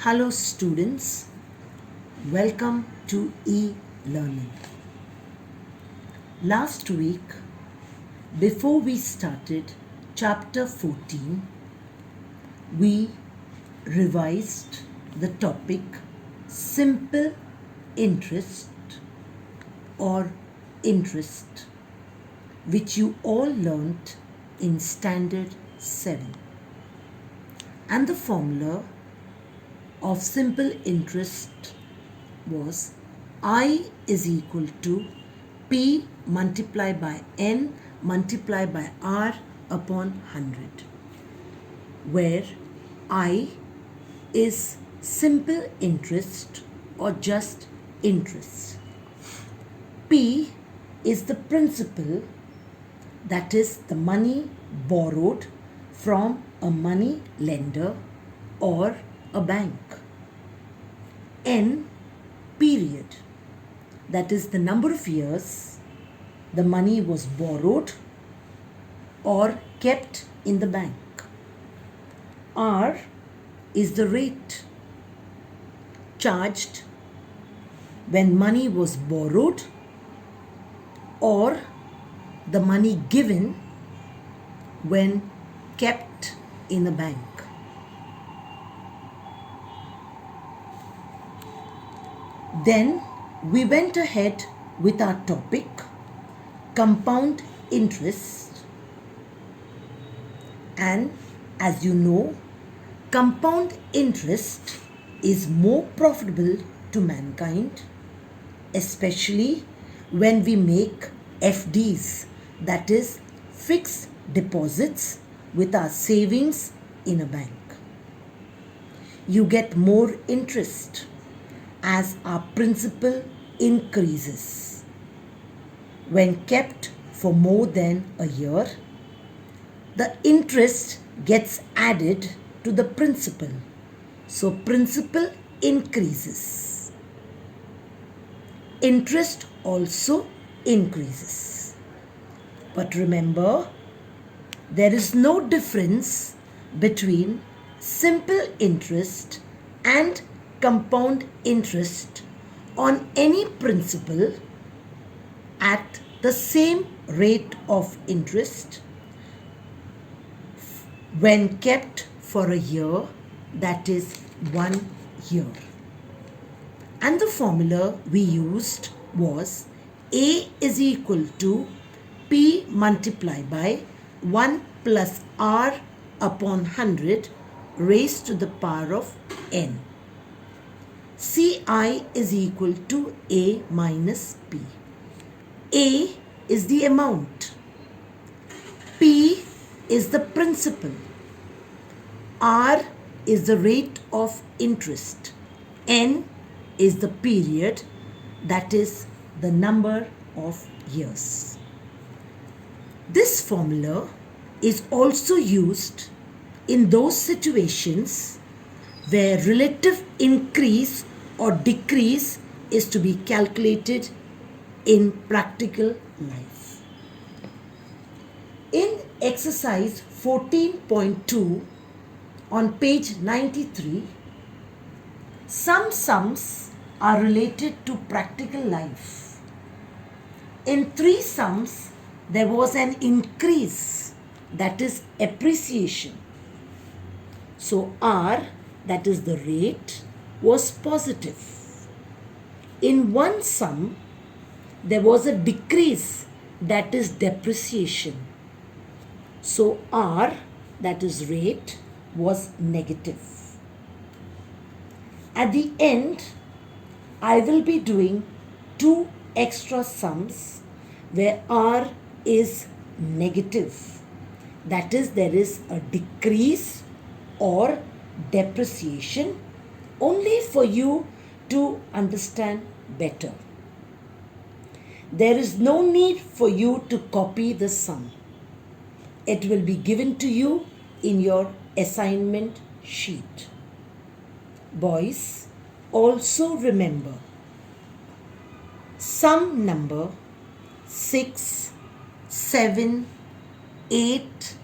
Hello students, welcome to e-learning. Last week, before we started chapter 14, we revised the topic simple interest or interest, which you all learnt in standard 7. And the formula of simple interest was I is equal to P multiplied by N multiplied by R upon 100, where I is simple interest or just interest. P is the principal, that is the money borrowed from a money lender or a bank. N, period, that is the number of years the money was borrowed or kept in the bank. R is the rate charged when money was borrowed or the money given when kept in a bank. Then we went ahead with our topic, compound interest. And as you know, compound interest is more profitable to mankind, especially when we make FDs, that is fixed deposits with our savings in a bank. You get more interest as our principal increases. When kept for more than a year, the interest gets added to the principal. So principal increases. Interest also increases. But remember, there is no difference between simple interest and compound interest on any principal at the same rate of interest when kept for a year, that is 1 year. And the formula we used was A is equal to P multiplied by 1 plus R upon 100 raised to the power of N. Ci is equal to A minus P. A is the amount. P is the principal. R is the rate of interest. N is the period, that is the number of years. This formula is also used in those situations where relative increase or decrease is to be calculated in practical life. In exercise 14.2 on page 93, some sums are related to practical life. In 3 sums, there was an increase, that is appreciation. So R, that is the rate, was positive. In 1 sum, there was a decrease, that is depreciation. So R, that is rate, was negative. At the end, I will be doing 2 extra sums where R is negative. That is, there is a decrease or depreciation, only for you to understand better. There is no need for you to copy the sum. It will be given to you in your assignment sheet. Boys, also remember, sum number 6, 7, 8,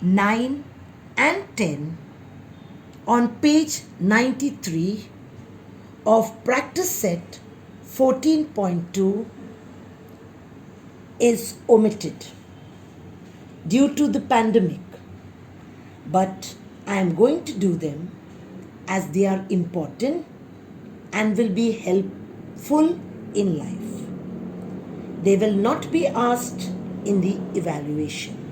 9 and 10 on page 93 of practice set 14.2 is omitted due to the pandemic, but I am going to do them as they are important and will be helpful in life. They will not be asked in the evaluation.